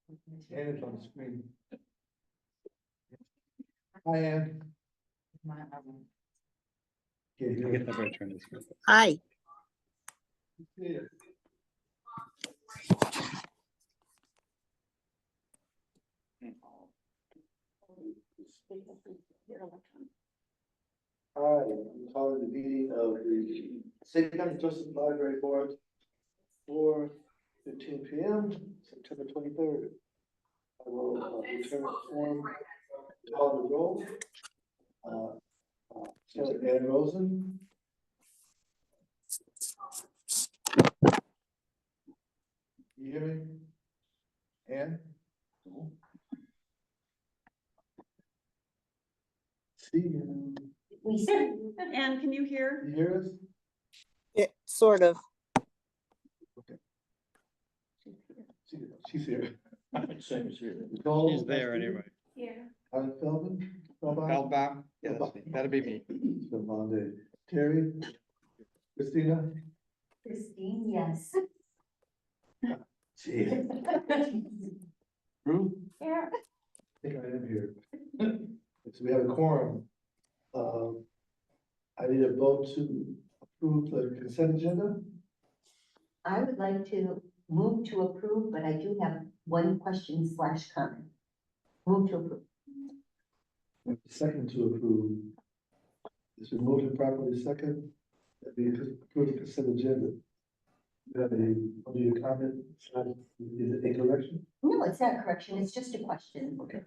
And it's on the screen. Hi, Ann. Can't I hear get you. that better turn this. Hi, Yeah. Hi, I'm calling the meeting of the City County Joseph Library Board for 15 p.m. September 23rd. I will return the form, call the roll. So Ann Rosen. You hear me? Ann? See you. Anne, can you hear? You hear us? it sort of. She's here. She's there anyway. Here. Alan Feldman? Feldbaum, yeah, that'd be me. So Monday. Terry? Christina? Christine, yes. Jeez. Ruth? Here. I think I am here. So we have a quorum. I need a vote to approve the consent agenda. I would like to move to approve, but I do have one question / comment. Move to approve. Second to approve. It's been moved and properly second. That we approve the consent agenda. You have a comment? Is it a correction? No, it's not a correction, it's just a question. Okay.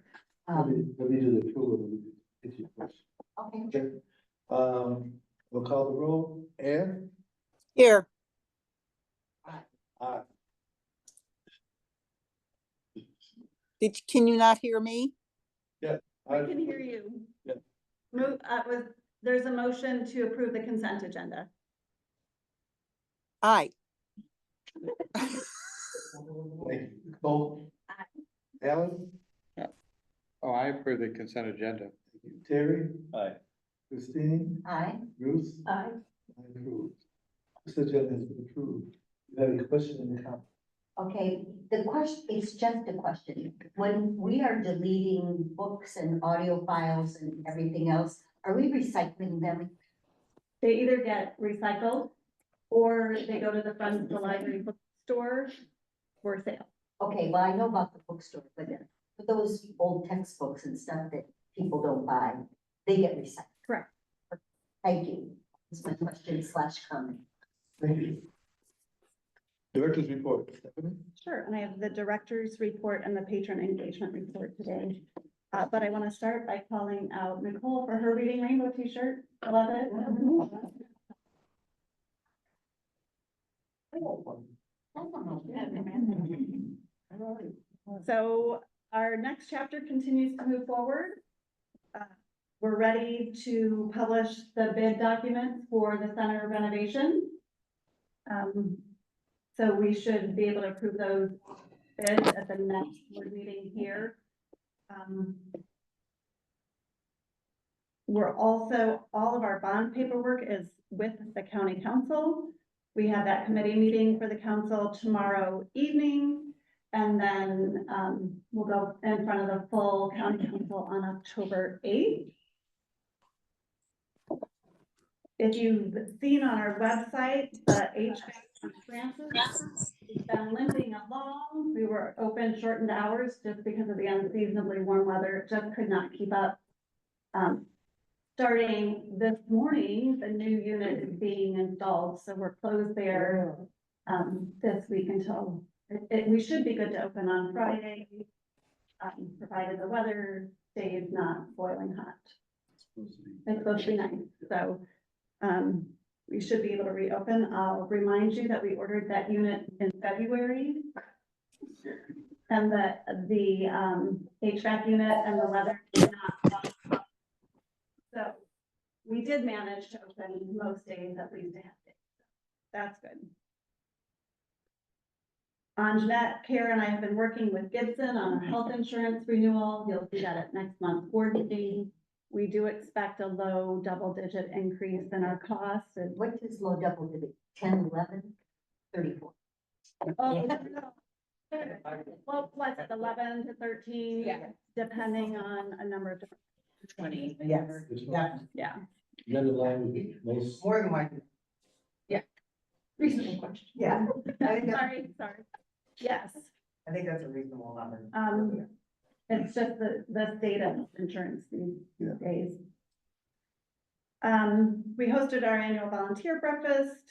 Let me do the approval. and we can get your question. Okay. Okay. We'll call the roll. Ann? Here, Aye. can you not hear me? I can hear you. Yeah. There's a motion to approve the consent agenda. Aye, Thank you. Nicole? Alan? Oh, I approve the consent agenda. Terry? Aye. Christine? Aye. Ruth? Aye. I approve. This agenda has been approved. You have any question in the comment? Okay, the question, it's just a question. When we are deleting books and audio files and everything else, are we recycling them? They either get recycled or they go to the front of the library bookstore for sale. Okay, well, I know about the bookstore, but for those old textbooks and stuff that people don't buy, they get recycled. Correct. Thank you. That's my question / comment. Thank you. Director's report. Stephanie? Sure, and I have the director's report and the patron engagement report today. But I want to start by calling out Nicole for her Reading Rainbow t-shirt. I love it. So our next chapter continues to move forward. We're ready to publish the bid documents for the center renovation. So we should be able to approve those bids at the next board meeting here. We're also, all of our bond paperwork is with the county council. We have that committee meeting for the council tomorrow evening. And then we'll go in front of the full county council on October 8th. If you've seen on our website, the HVAC on Francis has been limping along. We were open shortened hours just because of the unseasonably warm weather. It just could not keep up. Starting this morning, the new unit is being installed, so we're closed there this week until we should be good to open on Friday, provided the weather stays not boiling hot. It's supposed to be nice, so we should be able to reopen. I'll remind you that we ordered that unit in February, and that the HVAC unit and the weather did not. So we did manage to open most days, at least a half day. That's good. Anjanette, Kara, and I have been working with Gibson on our health insurance renewal. You'll see that at next month's board meeting. We do expect a low double-digit increase in our costs. And What is low double digit? 10, 11, 34? oh, Well, what's it, 11 to 13? Yeah. Depending on a number of different, 20. Yes. yeah. That in line with most. More than one. Reasonable question. Yeah, Sorry. Yes, I think that's a reasonable number. it's just the state of insurance these Yeah. days. We hosted our annual volunteer breakfast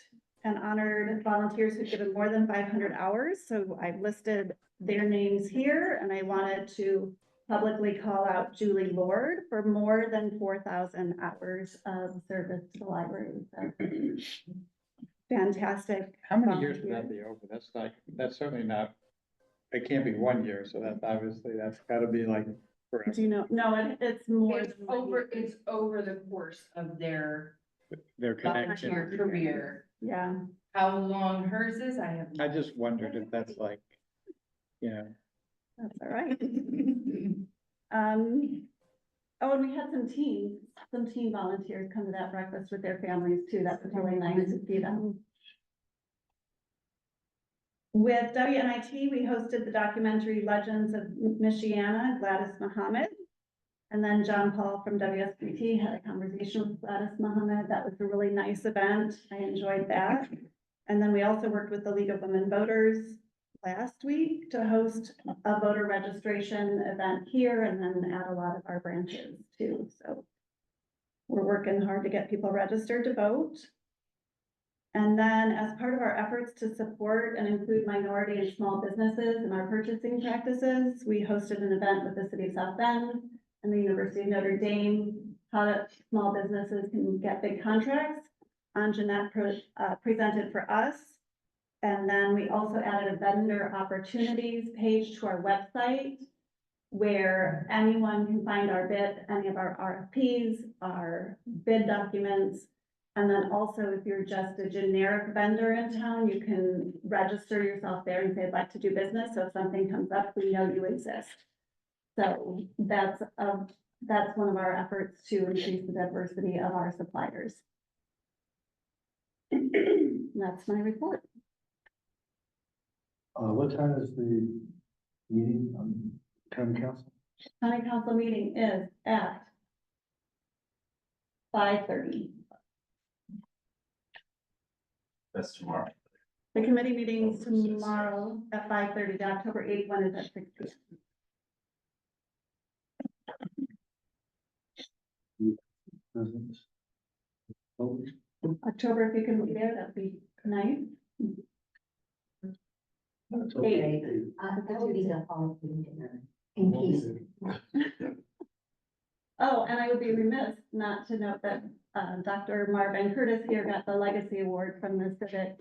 and honored volunteers who've given more than 500 hours. So I've listed their names here, and I wanted to publicly call out Julie Lord for more than 4,000 hours of service to the library. So, fantastic. How many years would that be over? That's certainly not, it can't be 1 year, so that's obviously, that's gotta be like forever. Do you know? No, it's more It's than 1 year. it's over the course of their Their volunteer connection. career. Yeah, How long hers is, I have. I just wondered if that's like, that's all right. Oh, and we had some teen volunteers come to that breakfast with their families too. That was really nice to see them. With WNIT, we hosted the documentary Legends of Michiana, Gladys Muhammad. And then John Paul from WSBT had a conversation with Gladys Muhammad. That was a really nice event. I enjoyed that. And then we also worked with the League of Women Voters last week to host a voter registration event here and then at a lot of our branches too. So we're working hard to get people registered to vote. And then as part of our efforts to support and include minority and small businesses in our purchasing practices, we hosted an event with the City of South Bend and the University of Notre Dame, how that small businesses can get big contracts. Anjanette presented for us. And then we also added a vendor opportunities page to our website where anyone can find our bid, any of our RFPs, our bid documents. And then also if you're just a generic vendor in town, you can register yourself there and say, I'd like to do business. So if something comes up, we know you exist. So that's one of our efforts to increase the diversity of our suppliers. That's my report. What time is the meeting on county council? County council meeting is at 5:30. That's tomorrow. The committee meeting's tomorrow at 5:30. The October 8th one is at 6 p.m. President? Oh, October, if you can be there, that'd be nice. that's Okay. okay. That would be the Halloween dinner in case. Oh, and I would be remiss not to note that Dr. Marvin Curtis here got the Legacy Award from the Civic.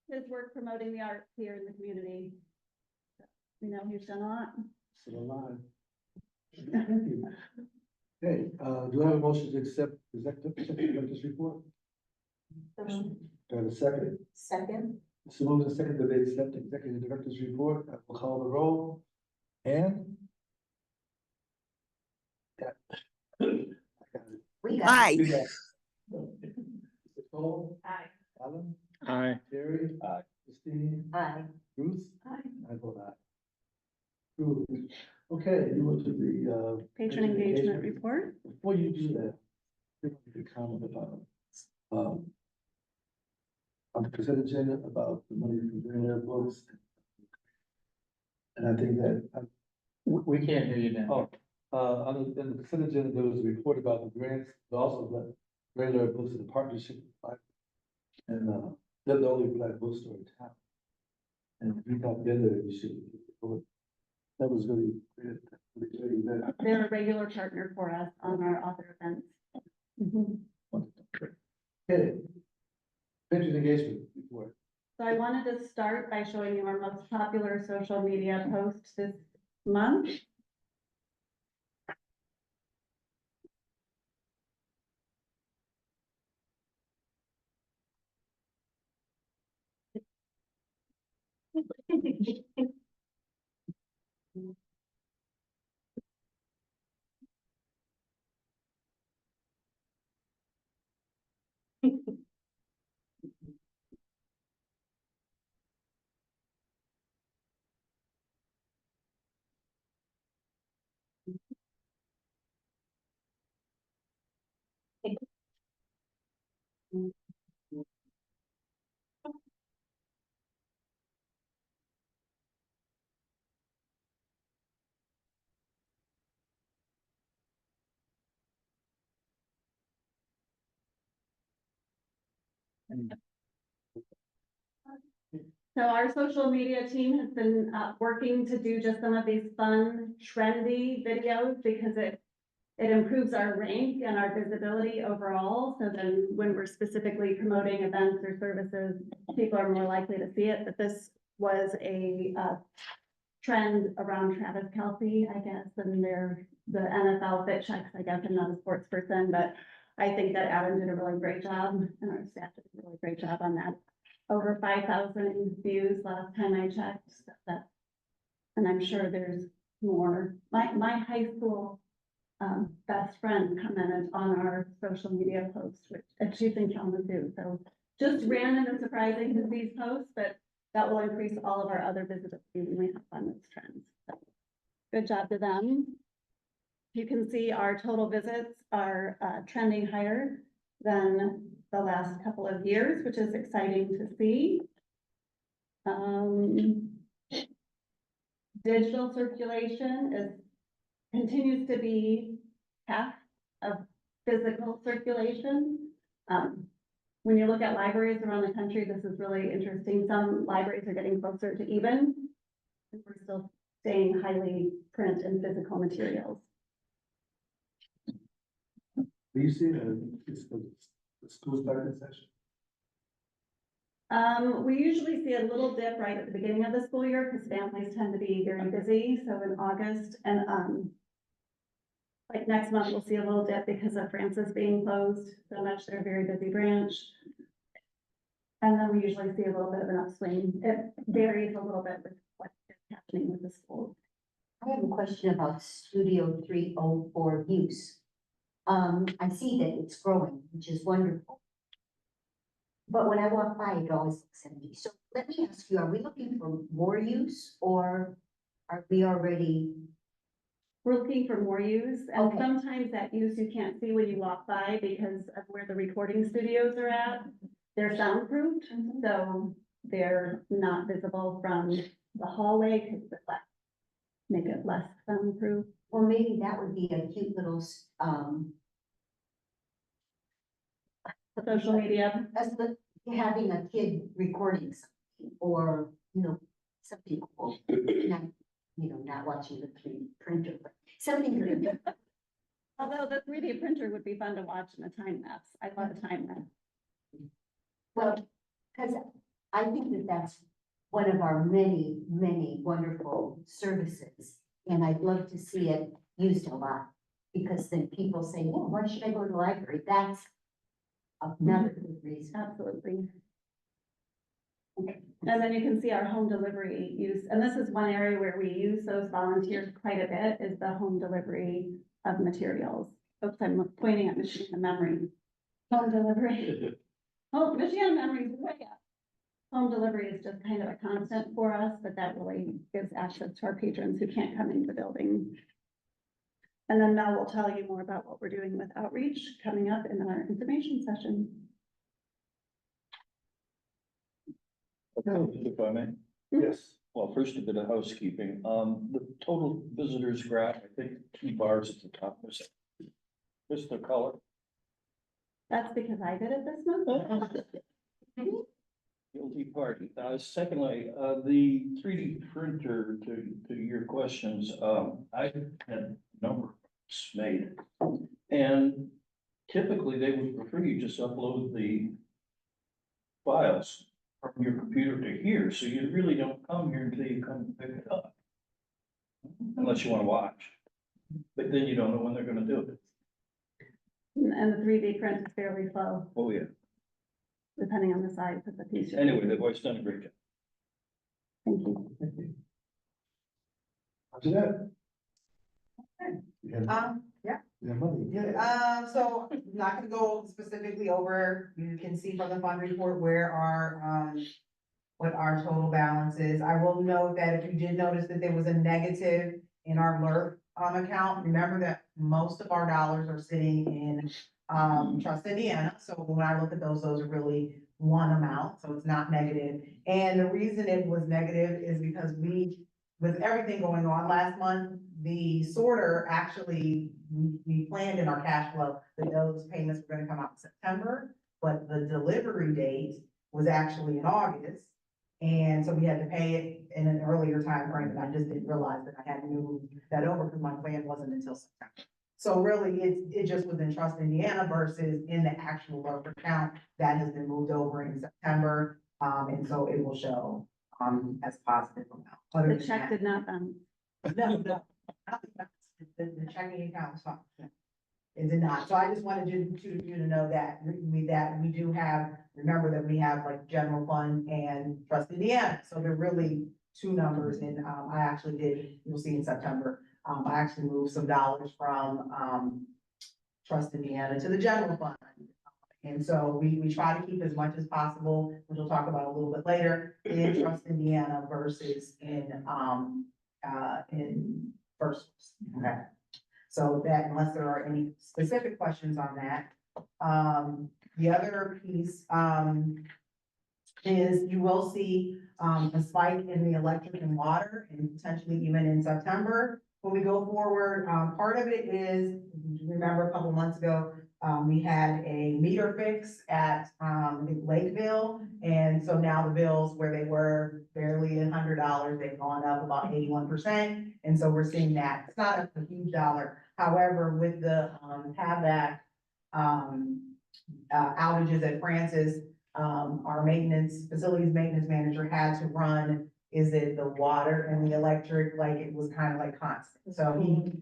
His work promoting the arts here in the community. We know he's done a lot. Still alive. Thank you. Okay, do I have a motion to accept executive director's report? Do I have a second? Second, So moved and second that they accept executive director's report. I will call the roll. And? Yeah. I got it. we got. Aye. We got it. Mr. Cole? Aye. Alan? Aye. Terry? Aye. Christine? Aye. Bruce? Aye. I vote aye. Approved. Okay, you went to the, Patron engagement report. before you do that, I think you could comment about, on the consent agenda about the money from Green Air books. And I think that, We can't hear you now. on the consent agenda, there was a report about the grants, but also the Green Air books in partnership. And, they're the only black bookstore in town. And if you've not been there, you should. That was really great, really great event. They're a regular partner for us on our author events. Mhm. Okay. Patron engagement report. So I wanted to start by showing you our most popular social media post this month. So our social media team has been working to do just some of these fun, trendy videos because it improves our rank and our visibility overall. So then when we're specifically promoting events or services, people are more likely to see it. But this was a trend around Travis Kelce, I guess, and the NFL fit checks. I guess I'm not a sports person, but I think that Adam did a really great job and our staff did a really great job on that. Over 5,000 views last time I checked. And I'm sure there's more. My high school best friend commented on our social media posts, and she's in Kalamazoo. So just random and surprising to these posts, but that will increase all of our other visibility when we have on those trends. So, good job to them. You can see our total visits are trending higher than the last couple of years, which is exciting to see. Digital circulation continues to be half of physical circulation. When you look at libraries around the country, this is really interesting. Some libraries are getting closer to even. We're still staying highly print and physical materials. Do you see the school starting session? We usually see a little dip right at the beginning of the school year because families tend to be very busy. So in August and like next month, we'll see a little dip because of Francis being closed so much. They're a very busy branch. And then we usually see a little bit of an upswing. It varies a little bit with what's happening with the school. I have a question about Studio 304 use. I see that it's growing, which is wonderful. But when I walk by, it always looks empty. So let me ask you, are we looking for more use or are we already? We're looking for more use, and Okay. sometimes that use you can't see when you walk by because of where the recording studios are at. They're soundproofed, so they're not visible from the hallway because make it less soundproof. Well, maybe that would be a cute little, Social media, as the, having a kid recording something or, something cool. Not, not watching the 3D printer, but something. although the 3D printer would be fun to watch in a time lapse. I love a time lapse. Well, because I think that that's one of our many, many wonderful services. And I'd love to see it used a lot, because then people say, well, why should I go to the library? That's another good reason. Absolutely. And then you can see our home delivery use, and this is one area where we use those volunteers quite a bit, is the home delivery of materials. Oops, I'm pointing at Michigan Memory. Home delivery. Oh, Michigan Memory is way up. Home delivery is just kind of a constant for us, but that really gives access to our patrons who can't come into the building. And then Mel will tell you more about what we're doing with outreach coming up in our information session. If I may, Yes. well, first a bit of housekeeping, the total visitors graph, I think 2 bars at the top, is the color. That's because I did it this month. Guilty party. Secondly, the 3D printer, to your questions, I had a number made. And typically they would prefer you just upload the files from your computer to here, so you really don't come here until you come pick it up. Unless you wanna watch, but then you don't know when they're gonna do it. And the 3D print is fairly slow, Oh, yeah. depending on the size of the piece. Anyway, they've always done a great job. Thank you. After that. Yeah. Yeah, money. So I'm not gonna go specifically over, you can see from the fund report where our, what our total balance is. I will note that if you did notice that there was a negative in our LERP account, remember that most of our dollars are sitting in Trust Indiana. So when I look at those are really one amount, so it's not negative. And the reason it was negative is because with everything going on last month, the sorter actually, we planned in our cash flow that those payments were gonna come out in September, but the delivery date was actually in August. And so we had to pay it in an earlier time frame, and I just didn't realize that I had to move that over because my plan wasn't until September. So really, it just was in Trust Indiana versus in the actual worker count that has been moved over in September. And so it will show, as positive amount. Other The than check that- did not bounce. No, nothing else. The checking account was fine. It did not. So I just wanted you to know that we do have, remember that we have like general fund and Trust Indiana. So they're really two numbers, and I actually did, you'll see in September, I actually moved some dollars from Trust Indiana to the general fund. And so we try to keep as much as possible, which we'll talk about a little bit later, in Trust Indiana versus in First Source. Okay. So that, unless there are any specific questions on that. The other piece, is you will see, a spike in the electric and water and potentially even in September. When we go forward, part of it is, remember a couple months ago, we had a meter fix at, I think Lakeville. And so now the bills where they were barely $100, they've gone up about 81%. And so we're seeing that. It's not a huge dollar. However, with the, HVAC, outages at Francis, our facilities maintenance manager had to run, is it the water and the electric, like it was kind of like constant. So he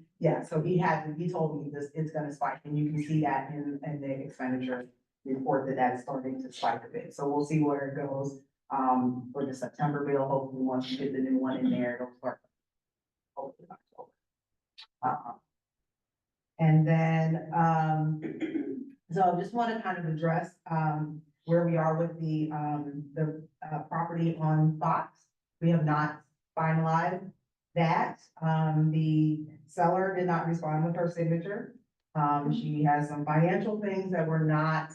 told me this, it's gonna spike, and you can see that in the expenditure report that's starting to spike a bit. So we'll see where it goes, for the September bill. Hopefully, once you get the new one in there, it'll start. Hopefully October. And then, so I just want to kind of address, where we are with the property on Fox. We have not finalized that. The seller did not respond with her signature. She has some financial things that were not,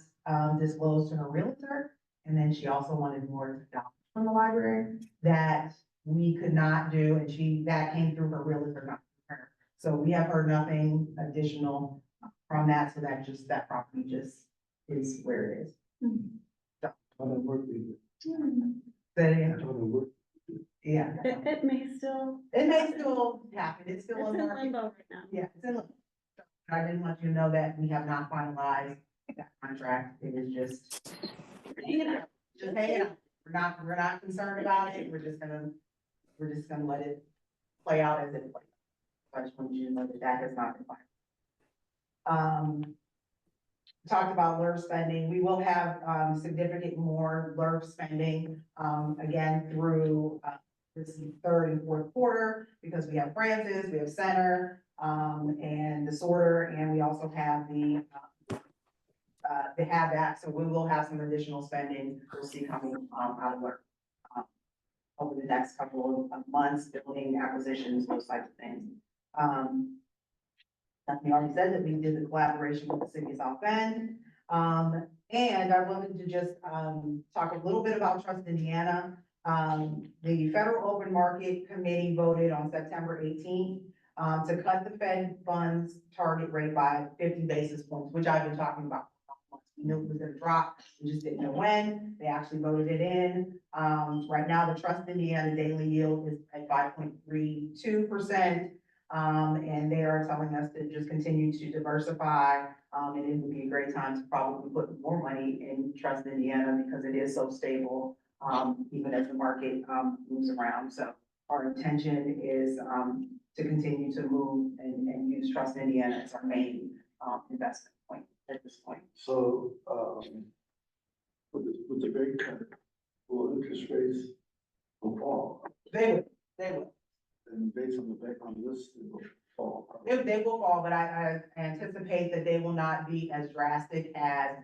disclosed to her realtor. And then she also wanted more dollars from the library that we could not do, and that came through her realtor, not her. So we have heard nothing additional from that, so that property just is where it is. How that work, we- But, how that work. yeah, It may still, it may still happen, it's it's still in in market. limbo right now. Yeah, it's in limbo. I didn't want you to know that we have not finalized that contract, it is just, You know, just hanging out. We're not concerned about it, we're just gonna let it play out as it plays. I just want you to know that has not been finalized. Talked about LERF spending, we will have, significant more LERF spending, again, through, this third and fourth quarter, because we have Francis, we have Center, and the sorter, and we also have they have that, so we will have some additional spending we'll see coming, out of LERF. Over the next couple of months, building acquisitions, those types of things. We already said that we did the collaboration with the city of South Bend. And I wanted to just, talk a little bit about Trust Indiana. The Federal Open Market Committee voted on September 18th, to cut the Fed funds target rate by 50 basis points, which I've been talking about. We knew it was gonna drop, we just didn't know when. They actually voted it in. Right now, the Trust Indiana daily yield is at 5.32%. And they are telling us to just continue to diversify. And it would be a great time to probably put more money in Trust Indiana because it is so stable, even as the market, moves around. So our intention is, to continue to move and use Trust Indiana as our main, investment point at this point. So, with the rate cut, will interest rates will fall? They would. And based on the background of this, it will fall. They will fall, but I anticipate that they will not be as drastic as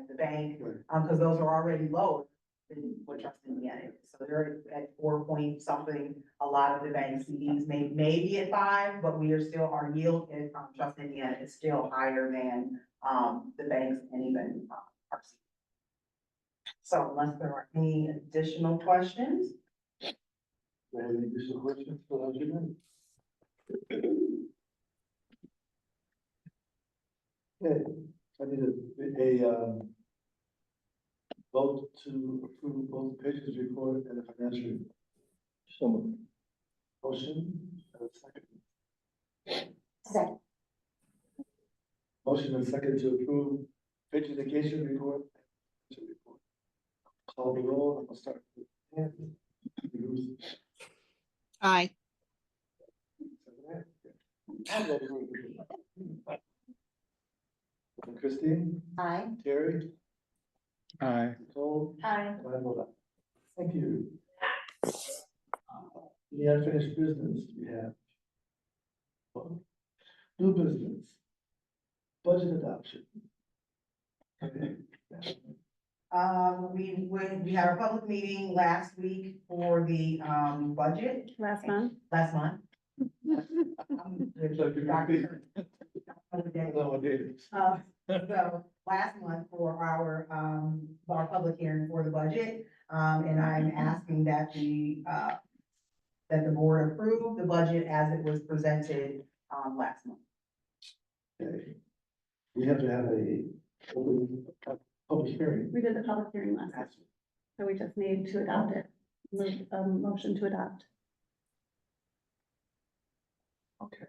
the bank, Right. because those are already lower than what Trust Indiana is. So they're at 4 point something. A lot of the bank CDs may be at 5, but we are still, our yield in Trust Indiana is still higher than the banks and even, RC. So unless there are any additional questions, Any additional questions for our human? Okay, I need a vote to approve both the pages report and the financial report. So Motion, and a second. Second. Motion and second to approve page education report. and financial report. Call the roll, I'm gonna start with Ann. Bruce. Aye. Christine, Aye. Terry, Aye. Nicole, Hi. and I vote aye. Thank you. The unfinished business we have. New business. Budget adoption. we had our public meeting last week for the, budget, Last month. last month. Nowadays. So last month for our public hearing for the budget, and I'm asking that that the board approve the budget as it was presented, last month. Okay. We have to have a public hearing. We did the public hearing last month, so we just need to adopt it. Motion to adopt. Okay.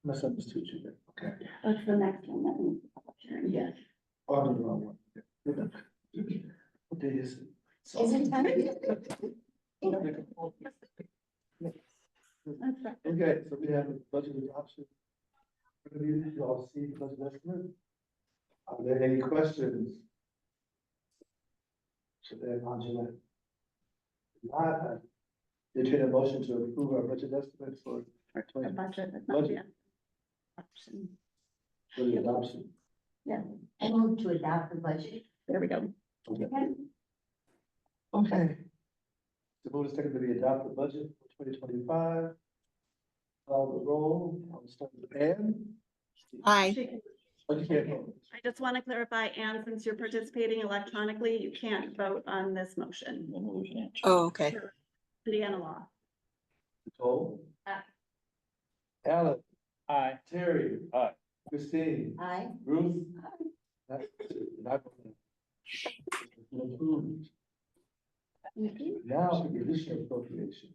Misunderstood you there, okay. That's the next one that needs the public hearing. Yes. Oh, I'm the wrong one. What day is it? Is it time? That's right. Okay, so we have a budget adoption. You all see the budget estimate? Are there any questions? Should they have on Jeanette? Not, entertain a motion to approve our budget estimate for The 20 budget is not Budget. yet. Option. for the adoption. I move to adopt the budget. There we go. Okay. Okay. The vote is taken to be adopt the budget for 2025. Call the roll, I'll start with Ann. Aye. She can- Oh, you can't vote. I just want to clarify, Anne, since you're participating electronically, you can't vote on this motion. Oh, okay. Indiana law. Nicole? Aye. Alan? Aye. Terry? Aye. Christine? Aye. Ruth? That's it. Not- Approved. Now, for the additional appropriation.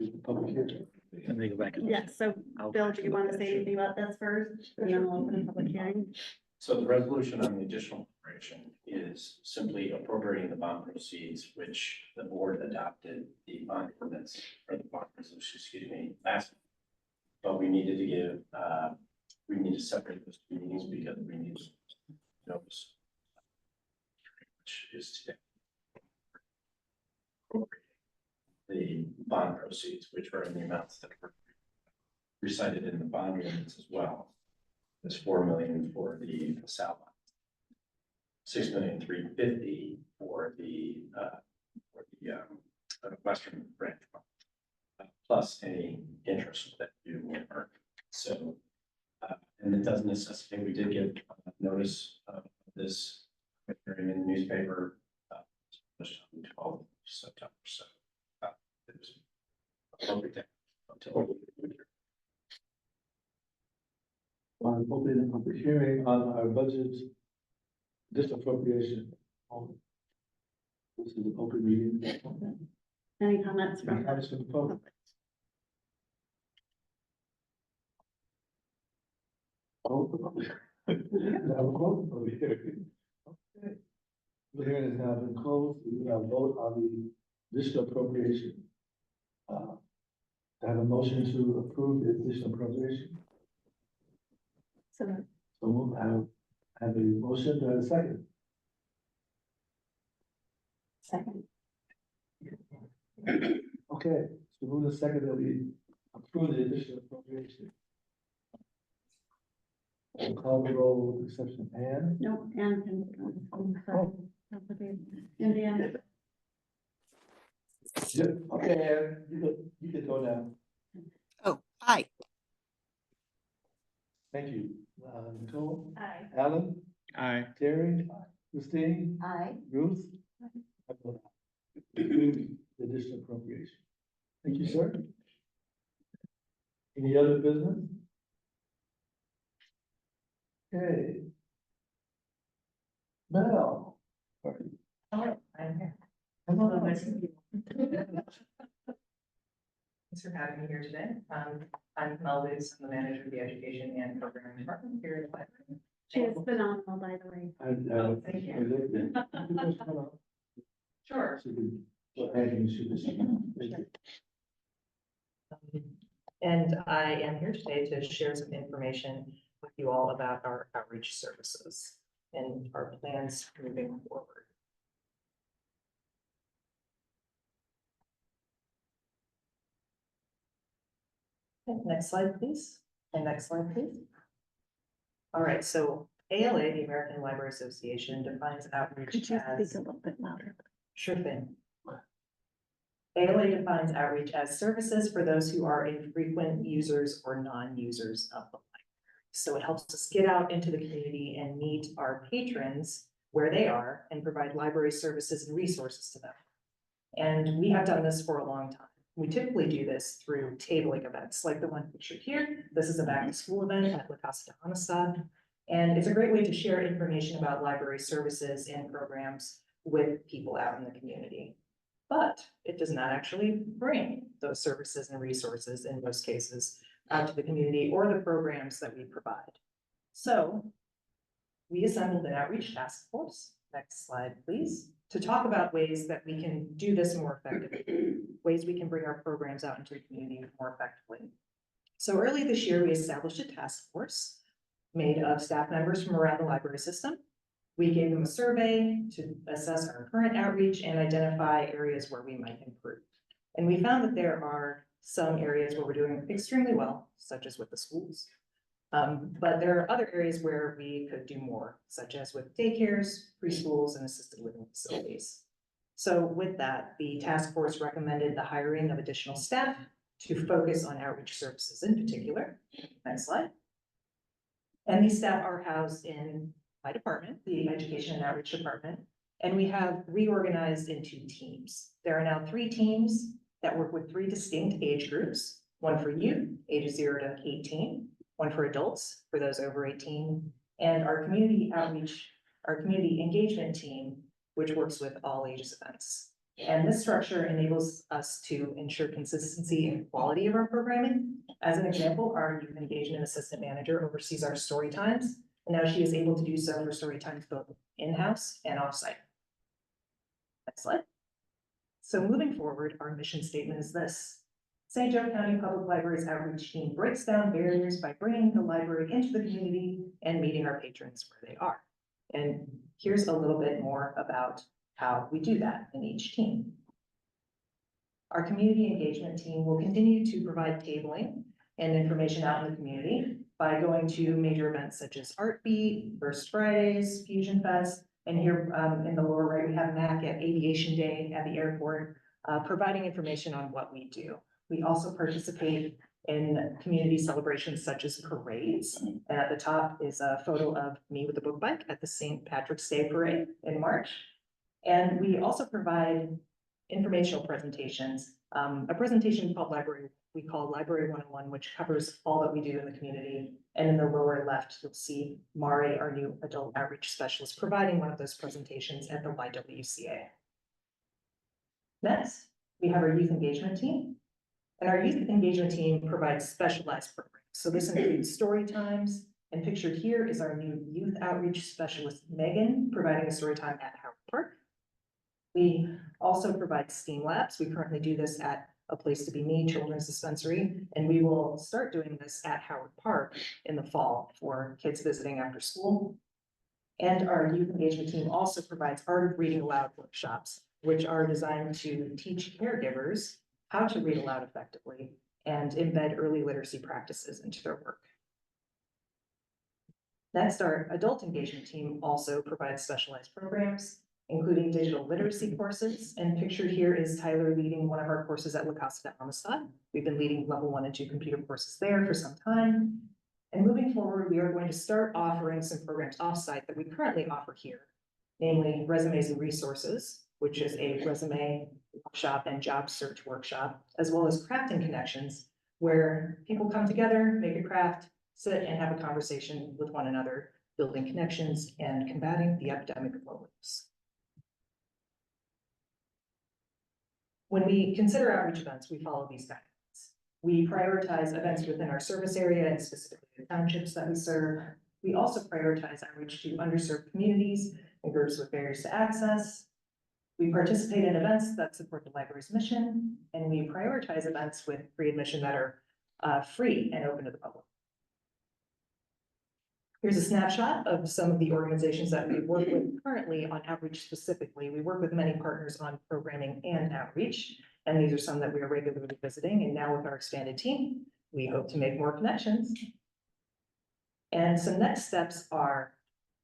Is the public hearing. Yes, so Bill, do you want to say anything about this first? And then we'll open a public hearing. So the resolution on the additional appropriation is simply appropriating the bond proceeds, which the board adopted the bond ordinance or the bond resolution, excuse me, last. But we needed to give, we need to separate those two meetings because we need to notice. Which is today. The bond proceeds, which are in the amounts that were recited in the bond ordinance as well. There's 4 million for the LaSalle. 6,350,000 for the Western branch. Plus any interest that you earn. So, and it doesn't necessitate, we did give notice of this hearing in the newspaper. Just on the 12th of September, so. It was appropriate until. On opening the public hearing on our budget, this appropriation. This is an open meeting. Any comments Any from? comments from the public? Oh, the public. Now, we'll close the public hearing. Okay. The hearing has now been closed. We will now vote on the additional appropriation. I have a motion to approve the additional appropriation. So So we'll have a motion, do I have a second? second. Okay, so move the second that we approve the additional appropriation. We'll call the roll with the exception of Ann. No, Anne can. Indiana. Yeah, okay, Ann, you can go now. Oh, aye. Thank you. Nicole, Aye. Alan, Aye. Terry, Christine, Aye. Ruth. I vote aye. The additional appropriation. Thank you, sir. Any other business? Okay. Mel. I'm here. Come on. Thanks for having me here today. I'm Mel Lewis, I'm the manager of the education and programming department here at the library. She is phenomenal, by the way. Oh, thank you. Sure. And I am here today to share some information with you all about our outreach services and our plans moving forward. Okay, next slide, please. And next slide, please. All right, so ALA, the American Library Association, defines outreach Could you as. speak a little bit louder? Sure thing. ALA defines outreach as services for those who are infrequent users or non-users of the library. So it helps us get out into the community and meet our patrons where they are and provide library services and resources to them. And we have done this for a long time. We typically do this through tabling events like the one pictured here. This is a back to school event at La Casa de Amistad. And it's a great way to share information about library services and programs with people out in the community. But it does not actually bring those services and resources in most cases out to the community or the programs that we provide. So we assembled an outreach task force, next slide, please, to talk about ways that we can do this more effectively, ways we can bring our programs out into the community more effectively. So early this year, we established a task force made of staff members from around the library system. We gave them a survey to assess our current outreach and identify areas where we might improve. And we found that there are some areas where we're doing extremely well, such as with the schools. But there are other areas where we could do more, such as with daycares, preschools, and assisted living facilities. So with that, the task force recommended the hiring of additional staff to focus on outreach services in particular. Next slide. And these staff are housed in my department, the Education and Outreach Department, and we have reorganized into teams. There are now 3 teams that work with 3 distinct age groups, one for youth, ages 0 to 18, one for adults, for those over 18, and our community outreach, our community engagement team, which works with all ages events. And this structure enables us to ensure consistency and quality of our programming. As an example, our youth engagement assistant manager oversees our story times. And now she is able to do so for story times both in-house and off-site. Next slide. So moving forward, our mission statement is this. St. Joe County Public Library's outreach team breaks down barriers by bringing the library into the community and meeting our patrons where they are. And here's a little bit more about how we do that in each team. Our community engagement team will continue to provide tabling and information out in the community by going to major events such as Art Beat, First Fridays, Fusion Fest, and here in the lower right, we have MAC at Aviation Day at the airport, providing information on what we do. We also participate in community celebrations such as parades. And at the top is a photo of me with a book bike at the St. Patrick's Day Parade in March. And we also provide informational presentations, a presentation called we call Library 101, which covers all that we do in the community. And in the lower left, you'll see Mari, our new adult outreach specialist, providing one of those presentations at the YWCA. Next, we have our youth engagement team. And our youth engagement team provides specialized programs. So this includes story times, and pictured here is our new youth outreach specialist, Megan, providing a story time at Howard Park. We also provide STEAM labs. We currently do this at A Place to Be Me Children's Dispensary, and we will start doing this at Howard Park in the fall for kids visiting after school. And our youth engagement team also provides art of reading aloud workshops, which are designed to teach caregivers how to read aloud effectively and embed early literacy practices into their work. Next, our adult engagement team also provides specialized programs, including digital literacy courses. And pictured here is Tyler leading one of our courses at La Casa de Amistad. We've been leading level 1 and 2 computer courses there for some time. And moving forward, we are going to start offering some programs offsite that we currently offer here, namely Resumes and Resources, which is a resume workshop and job search workshop, as well as Crafting Connections, where people come together, make a craft, sit and have a conversation with one another, building connections and combating the epidemic of loneliness. When we consider outreach events, we follow these guidelines. We prioritize events within our service area and specifically the townships that we serve. We also prioritize outreach to underserved communities and groups with barriers to access. We participate in events that support the library's mission, and we prioritize events with free admission that are free and open to the public. Here's a snapshot of some of the organizations that we work with currently on outreach specifically. We work with many partners on programming and outreach, and these are some that we are regularly visiting. And now with our expanded team, we hope to make more connections. And some next steps are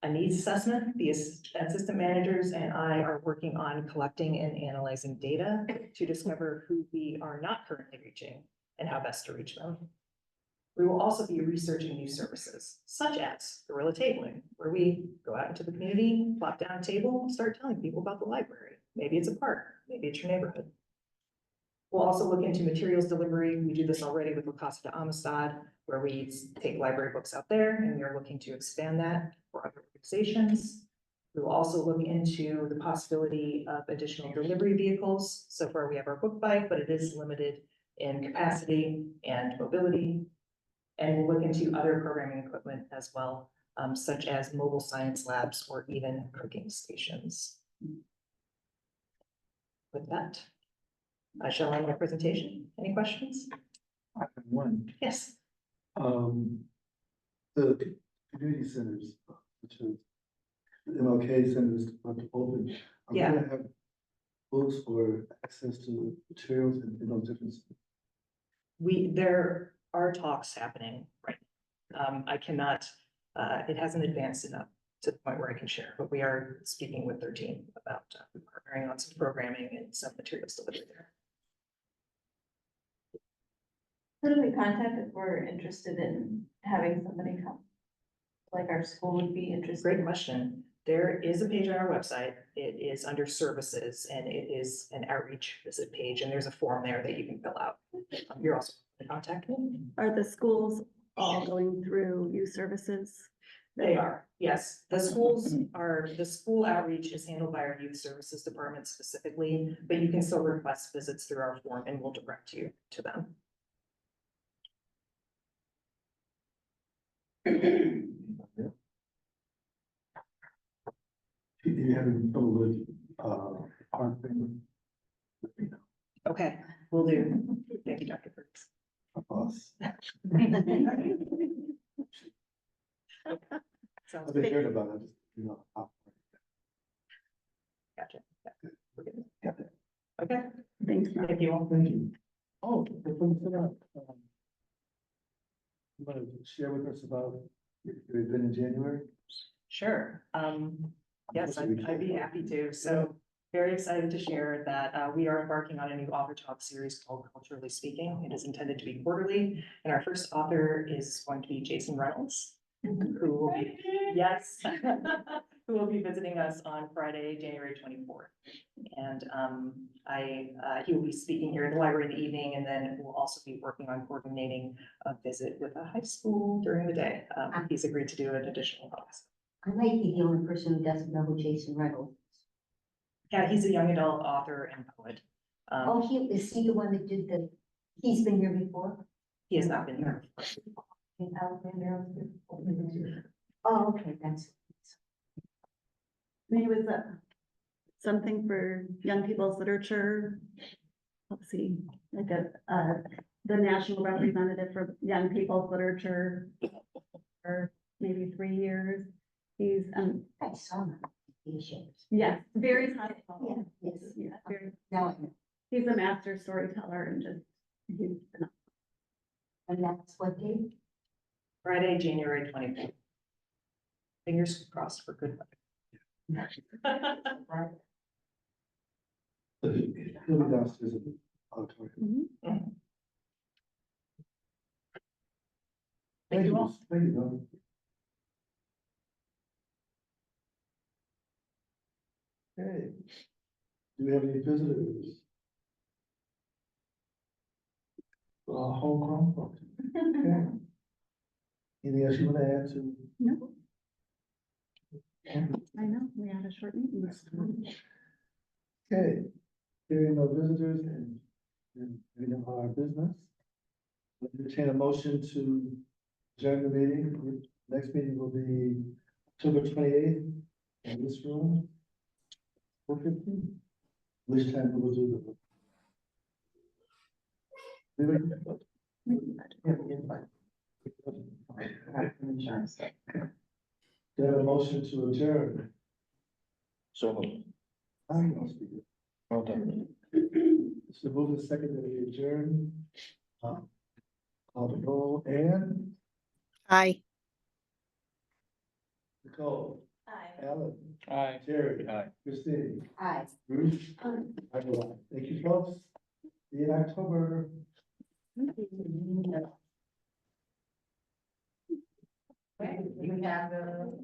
a needs assessment. The assistant managers and I are working on collecting and analyzing data to discover who we are not currently reaching and how best to reach them. We will also be researching new services, such as guerrilla tabling, where we go out into the community, plop down a table, and start telling people about the library. Maybe it's a park, maybe it's your neighborhood. We'll also look into materials delivery. We do this already with La Casa de Amistad, where we take library books out there, and we are looking to expand that for other organizations. We will also look into the possibility of additional delivery vehicles. So far, we have our book bike, but it is limited in capacity and mobility. And we'll look into other programming equipment as well, such as mobile science labs or even cooking stations. With that, I shall end my presentation. Any questions? I have one. Yes. The community centers, which is the MLK centers about to open. Are we Yeah. gonna have books or access to materials in those different? There are talks happening right now. I cannot, it hasn't advanced enough to the point where I can share, but we are speaking with their team about partnering on some programming and some materials delivery there. Who do we contact if we're interested in having somebody come? Like our school would be interested. Great question. There is a page on our website. It is under services and it is an outreach visit page, and there's a form there that you can fill out. You're also to contact me. Are the schools all going through youth services? They are, yes. The school outreach is handled by our youth services department specifically, but you can still request visits through our form and we'll direct you to them. If you have any trouble with, art thing, let me know. Okay, will do. Thank you, Dr. Kurtz. My boss. Sounds I've been good. hearing about it, you know. Gotcha. Yeah, we're good. Got that. Okay, Thanks. thank you all. Thank you. Oh, before you sit up, you want to share with us about your event in January? Sure. Yes, I'd be happy to. So very excited to share that we are embarking on a new author talk series called Culturally Speaking. It is intended to be quarterly, and our first author is going to be Jason Reynolds, who will be, yes, who will be visiting us on Friday, January 24th. And he will be speaking here in the library in the evening, and then we'll also be working on coordinating a visit with a high school during the day. He's agreed to do an additional class. I might be the only person who doesn't know who Jason Reynolds is. Yeah, he's a young adult author and poet. Oh, is he the one that did he's been here before? He has not been here. In Alexander? Oh, okay, that's. Maybe it was something for young people's literature. Let's see, like the national representative for young people's literature for maybe 3 years. He's, I saw him. He shows. yes, very Yeah, thoughtful. yes. Yeah, very, Now I know. he's a master storyteller and just, he's And that's what they, Friday, January 24th. Fingers crossed for good weather. right? He'll be downstairs in the auditorium. Mhm. Thank you all. Thank you. Okay. Do we have any visitors? Homegrown folks. Okay. Anything else you want to add to? No, I know, we had a short meeting this time. Okay, hearing no visitors and we know our business. Entertain a motion to adjourn the meeting. Next meeting will be October 28th in this room. 4:15. Which time we will do the. Do you have a motion to adjourn? So moved. I'm gonna speak it. Well done. So move the second that we adjourn. Call the roll and Aye. Nicole, Aye. Alan, Aye. Jerry, Aye. Christine, Hi. Bruce. I go aye. Thank you, folks. See you in October. We have the